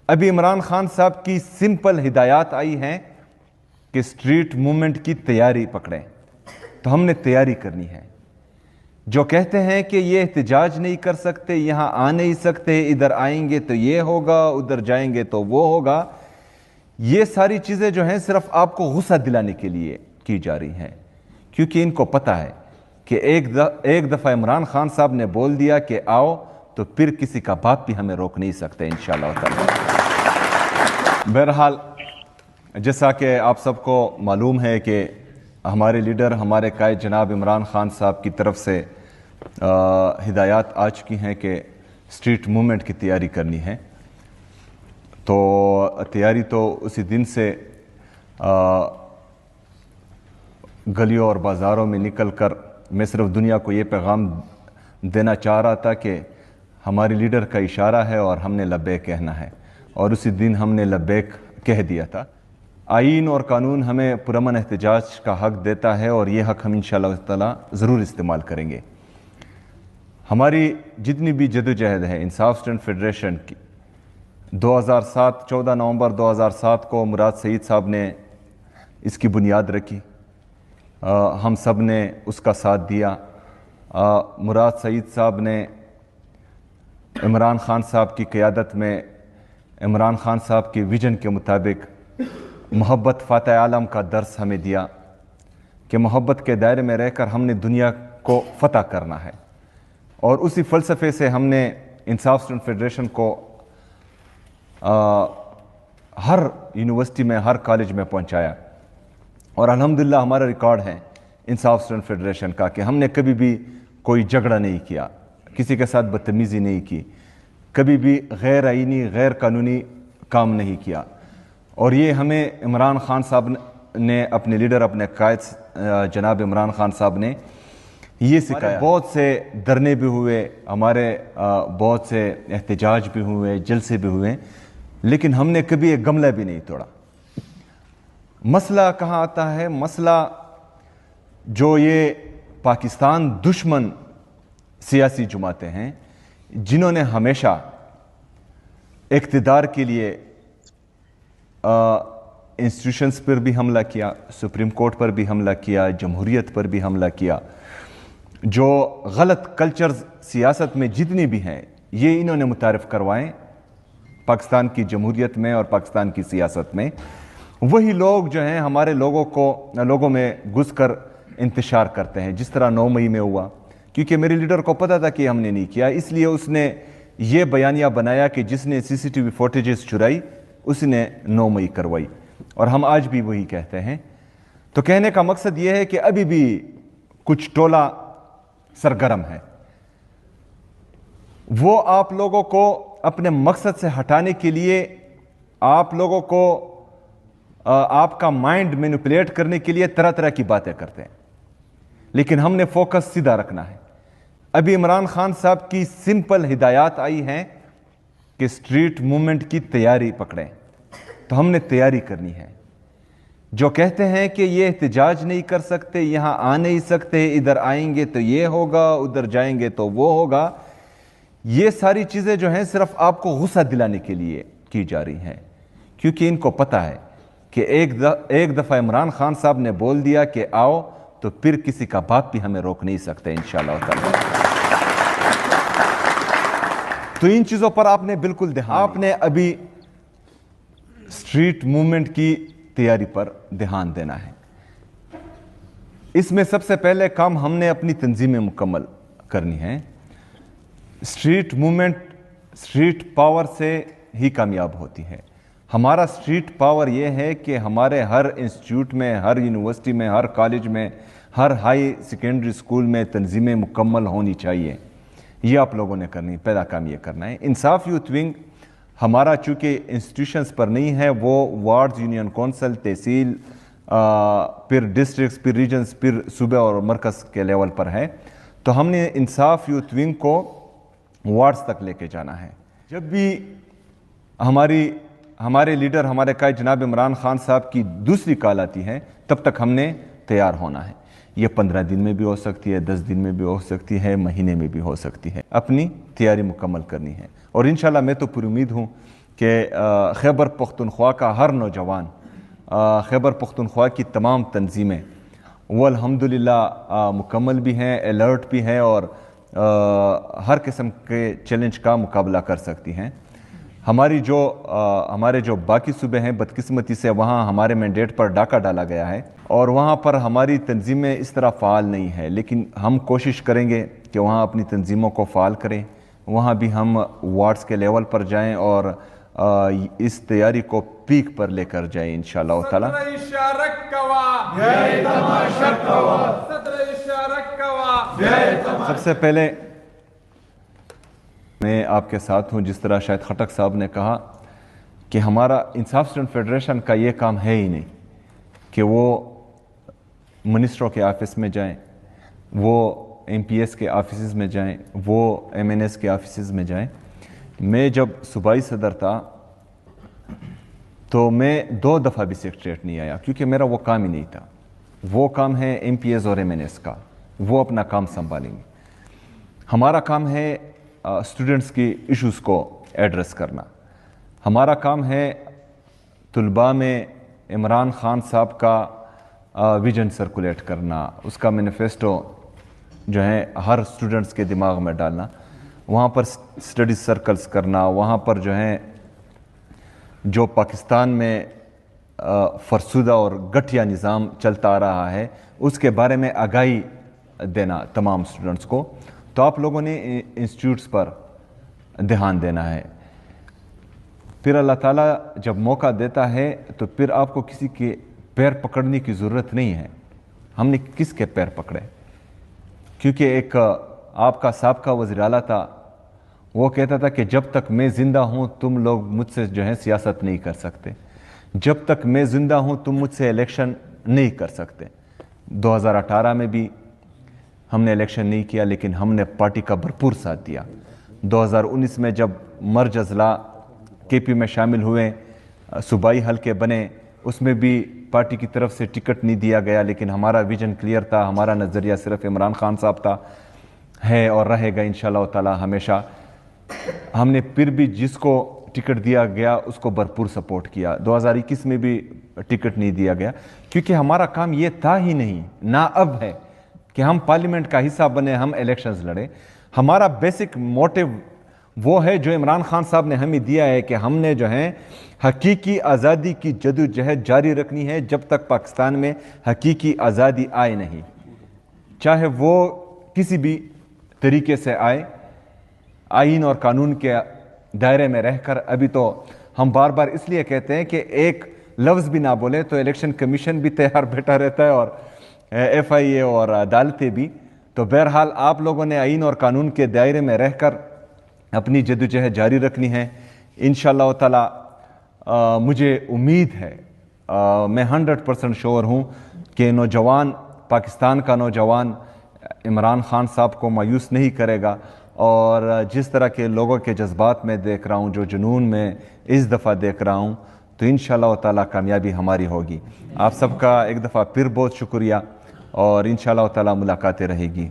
ابھی عمران خان صاحب کی سمپل ہدایات آئی ہیں کہ اسٹریٹ موومنٹ کی تیاری پکڑیں، تو ہم نے تیاری کرنی ہے۔ جو کہتے ہیں کہ یہ احتجاج نہیں کر سکتے، یہاں آ نہیں سکتے، ادھر آئیں گے تو یہ ہوگا، ادھر جائیں گے تو وہ ہوگا، یہ ساری چیزیں جو ہیں صرف آپ کو غصہ دلانے کے لیے کی جا رہی ہیں، کیونکہ ان کو پتہ ہے کہ ایک دفعہ عمران خان صاحب نے بول دیا کہ آؤ، تو پھر کسی کا باپ بھی ہمیں روک نہیں سکتے انشاءاللہ تعالی۔ بہرحال جیسا کہ آپ سب کو معلوم ہے کہ ہمارے لیڈر، ہمارے قائد جناب عمران خان صاحب کی طرف سے ہدایات آ چکی ہیں کہ اسٹریٹ موومنٹ کی تیاری کرنی ہے، تو تیاری تو اسی دن سے گلیوں اور بازاروں میں نکل کر میں صرف دنیا کو یہ پیغام دینا چاہ رہا تھا کہ ہمارے لیڈر کا اشارہ ہے اور ہم نے لبیک کہنا ہے، اور اسی دن ہم نے لبیک کہہ دیا تھا۔ آئین اور قانون ہمیں پرامن احتجاج کا حق دیتا ہے، اور یہ حق ہم انشاءاللہ تعالی ضرور استعمال کریں گے۔ ہماری جتنی بھی جدوجہد ہے انصاف اسٹوڈنٹ فیڈریشن کی، 14 نومبر 2007 کو مراد سعید صاحب نے اس کی بنیاد رکھی، ہم سب نے اس کا ساتھ دیا۔ مراد سعید صاحب نے عمران خان صاحب کی قیادت میں عمران خان صاحب کی ویژن کے مطابق محبت فاتح عالم کا درس ہمیں دیا کہ محبت کے دائرے میں رہ کر ہم نے دنیا کو فتح کرنا ہے، اور اسی فلسفے سے ہم نے انصاف اسٹوڈنٹ فیڈریشن کو ہر یونیورسٹی میں، ہر کالج میں پہنچایا، اور الحمدللہ ہمارا ریکارڈ ہے انصاف اسٹوڈنٹ فیڈریشن کا کہ ہم نے کبھی بھی کوئی جھگڑا نہیں کیا، کسی کے ساتھ بدتمیزی نہیں کی، کبھی بھی غیر آئینی، غیر قانونی کام نہیں کیا، اور یہ ہمیں عمران خان صاحب نے، اپنے لیڈر، اپنے قائد جناب عمران خان صاحب نے یہ سکھایا۔ بہت سے دھرنے بھی ہوئے، ہمارے بہت سے احتجاج بھی ہوئے، جلسے بھی ہوئے، لیکن ہم نے کبھی ایک گملہ بھی نہیں توڑا۔ مسئلہ کہاں آتا ہے؟ مسئلہ جو یہ پاکستان دشمن سیاسی جماعتیں ہیں، جنہوں نے ہمیشہ اقتدار کے لیے انسٹیٹیوشنز پر بھی حملہ کیا، سپریم کورٹ پر بھی حملہ کیا، جمہوریت پر بھی حملہ کیا، جو غلط کلچرز سیاست میں جتنی بھی ہیں یہ انہوں نے متعارف کروائیں پاکستان کی جمہوریت میں اور پاکستان کی سیاست میں۔ وہی لوگ جو ہیں ہمارے لوگوں میں گھس کر انتشار کرتے ہیں، جس طرح 9 مئی میں ہوا، کیونکہ میرے لیڈر کو پتہ تھا کہ ہم نے نہیں کیا، اس لیے اس نے یہ بیانیہ بنایا کہ جس نے CCTV فوٹیجز چرائی اس نے 9 مئی کروائی، اور ہم آج بھی وہی کہتے ہیں۔ تو کہنے کا مقصد یہ ہے کہ ابھی بھی کچھ ٹولہ سرگرم ہے، وہ آپ لوگوں کو اپنے مقصد سے ہٹانے کے لیے، آپ لوگوں کو آپ کا مائنڈ مینیپولیٹ کرنے کے لیے طرح طرح کی باتیں کرتے ہیں، لیکن ہم نے فوکس سیدھا رکھنا ہے۔ ابھی عمران خان صاحب کی سمپل ہدایات آئی ہیں کہ اسٹریٹ موومنٹ کی تیاری پکڑیں، تو ہم نے تیاری کرنی ہے۔ جو کہتے ہیں کہ یہ احتجاج نہیں کر سکتے، یہاں آ نہیں سکتے، ادھر آئیں گے تو یہ ہوگا، ادھر جائیں گے تو وہ ہوگا، یہ ساری چیزیں جو ہیں صرف آپ کو غصہ دلانے کے لیے کی جا رہی ہیں، کیونکہ ان کو پتہ ہے کہ ایک دفعہ عمران خان صاحب نے بول دیا کہ آؤ، تو پھر کسی کا باپ بھی ہمیں روک نہیں سکتے انشاءاللہ تعالی۔ تو ان چیزوں پر آپ نے بالکل دھیان، آپ نے ابھی اسٹریٹ موومنٹ کی تیاری پر دھیان دینا ہے۔ اس میں سب سے پہلے کام ہم نے اپنی تنظیمیں مکمل کرنی ہے۔ اسٹریٹ موومنٹ اسٹریٹ پاور سے ہی کامیاب ہوتی ہے۔ ہمارا اسٹریٹ پاور یہ ہے کہ ہمارے ہر انسٹیٹیوٹ میں، ہر یونیورسٹی میں، ہر کالج میں، ہر ہائی سیکنڈری اسکول میں تنظیمیں مکمل ہونی چاہیے۔ یہ آپ لوگوں نے کرنی، پہلا کام یہ کرنا ہے۔ انصاف یوتھ ونگ ہمارا چونکہ انسٹیٹیوشنز پر نہیں ہے، وہ وارڈز، یونین کونسل، تحصیل، پھر ڈسٹرکٹس، پھر ریجنز، پھر صوبہ اور مرکز کے لیول پر ہے، تو ہم نے انصاف یوتھ ونگ کو وارڈز تک لے کے جانا ہے۔ جب بھی ہمارے لیڈر، ہمارے قائد جناب عمران خان صاحب کی دوسری کال آتی ہے، تب تک ہم نے تیار ہونا ہے۔ یہ 15 دن میں بھی ہو سکتی ہے، 10 دن میں بھی ہو سکتی ہے، مہینے میں بھی ہو سکتی ہے۔ اپنی تیاری مکمل کرنی ہے، اور انشاءاللہ میں تو پوری امید ہوں کہ خیبر پختونخوا کا ہر نوجوان، خیبر پختونخوا کی تمام تنظیمیں وہ الحمدللہ مکمل بھی ہیں، الرٹ بھی ہیں اور ہر قسم کے چیلنج کا مقابلہ کر سکتی ہیں۔ ہمارے جو باقی صوبے ہیں، بدقسمتی سے وہاں ہمارے مینڈیٹ پر ڈاکہ ڈالا گیا ہے اور وہاں پر ہماری تنظیمیں اس طرح فعال نہیں ہیں، لیکن ہم کوشش کریں گے کہ وہاں اپنی تنظیموں کو فعال کریں، وہاں بھی ہم وارڈز کے لیول پر جائیں اور اس تیاری کو پیک پر لے کر جائیں انشاءاللہ تعالی۔ سب سے پہلے میں آپ کے ساتھ ہوں، جس طرح شاید خٹک صاحب نے کہا کہ ہمارا انصاف اسٹوڈنٹ فیڈریشن کا یہ کام ہے ہی نہیں کہ وہ منسٹروں کے آفس میں جائیں، وہ ایم پی ایس کے آفیسز میں جائیں، وہ ایم این ایس کے آفیسز میں جائیں۔ میں جب صوبائی صدر تھا تو میں 2 دفعہ بھی سیکریٹریٹ نہیں آیا، کیونکہ میرا وہ کام ہی نہیں تھا۔ وہ کام ہے ایم پی ایس اور ایم این ایس کا، وہ اپنا کام سنبھالیں گے۔ ہمارا کام ہے اسٹوڈنٹس کی ایشوز کو ایڈریس کرنا۔ ہمارا کام ہے طلباء میں عمران خان صاحب کا ویژن سرکولیٹ کرنا، اس کا مینیفیسٹو جو ہے ہر اسٹوڈنٹس کے دماغ میں ڈالنا، وہاں پر اسٹڈی سرکلز کرنا، وہاں پر جو ہے جو پاکستان میں فرسودہ اور گٹھیا نظام چلتا آ رہا ہے اس کے بارے میں آگاہی دینا تمام اسٹوڈنٹس کو۔ تو آپ لوگوں نے انسٹیٹیوٹس پر دھیان دینا ہے۔ پھر اللہ تعالیٰ جب موقع دیتا ہے تو پھر آپ کو کسی کے پیر پکڑنے کی ضرورت نہیں ہے۔ ہم نے کس کے پیر پکڑے؟ کیونکہ ایک آپ کا سابقہ وزیر اعلیٰ تھا، وہ کہتا تھا کہ جب تک میں زندہ ہوں تم لوگ مجھ سے جو ہے سیاست نہیں کر سکتے، جب تک میں زندہ ہوں تم مجھ سے الیکشن نہیں کر سکتے۔ 2018 میں بھی ہم نے الیکشن نہیں کیا، لیکن ہم نے پارٹی کا بھرپور ساتھ دیا۔ 2019 میں جب مرج اضلاع کے پی میں شامل ہوئے، صوبائی حلقے بنے، اس میں بھی پارٹی کی طرف سے ٹکٹ نہیں دیا گیا، لیکن ہمارا ویژن کلیئر تھا، ہمارا نظریہ صرف عمران خان صاحب تھا، ہے اور رہے گا انشاءاللہ تعالی ہمیشہ۔ ہم نے پھر بھی جس کو ٹکٹ دیا گیا اس کو بھرپور سپورٹ کیا۔ 2021 میں بھی ٹکٹ نہیں دیا گیا، کیونکہ ہمارا کام یہ تھا ہی نہیں، نہ اب ہے کہ ہم پارلیمنٹ کا حصہ بنے، ہم الیکشنز لڑے۔ ہمارا بیسک موٹیو وہ ہے جو عمران خان صاحب نے ہمیں دیا ہے کہ ہم نے جو ہے حقیقی آزادی کی جدوجہد جاری رکھنی ہے جب تک پاکستان میں حقیقی آزادی آئے نہیں، چاہے وہ کسی بھی طریقے سے آئے، آئین اور قانون کے دائرے میں رہ کر۔ ابھی تو ہم بار بار اس لیے کہتے ہیں کہ ایک لفظ بھی نہ بولے تو الیکشن کمیشن بھی تیار بیٹھا رہتا ہے اور ایف آئی اے اور عدالتیں بھی۔ تو بہرحال آپ لوگوں نے آئین اور قانون کے دائرے میں رہ کر اپنی جدوجہد جاری رکھنی ہے انشاءاللہ تعالی۔ مجھے امید ہے، میں 100% شور ہوں کہ نوجوان، پاکستان کا نوجوان عمران خان صاحب کو مایوس نہیں کرے گا، اور جس طرح کے لوگوں کے جذبات میں دیکھ رہا ہوں، جو جنون میں اس دفعہ دیکھ رہا ہوں، تو انشاءاللہ تعالی کامیابی ہماری ہوگی۔ آپ سب کا ایک دفعہ پھر بہت شکریہ، اور انشاءاللہ تعالی ملاقاتیں رہے گی۔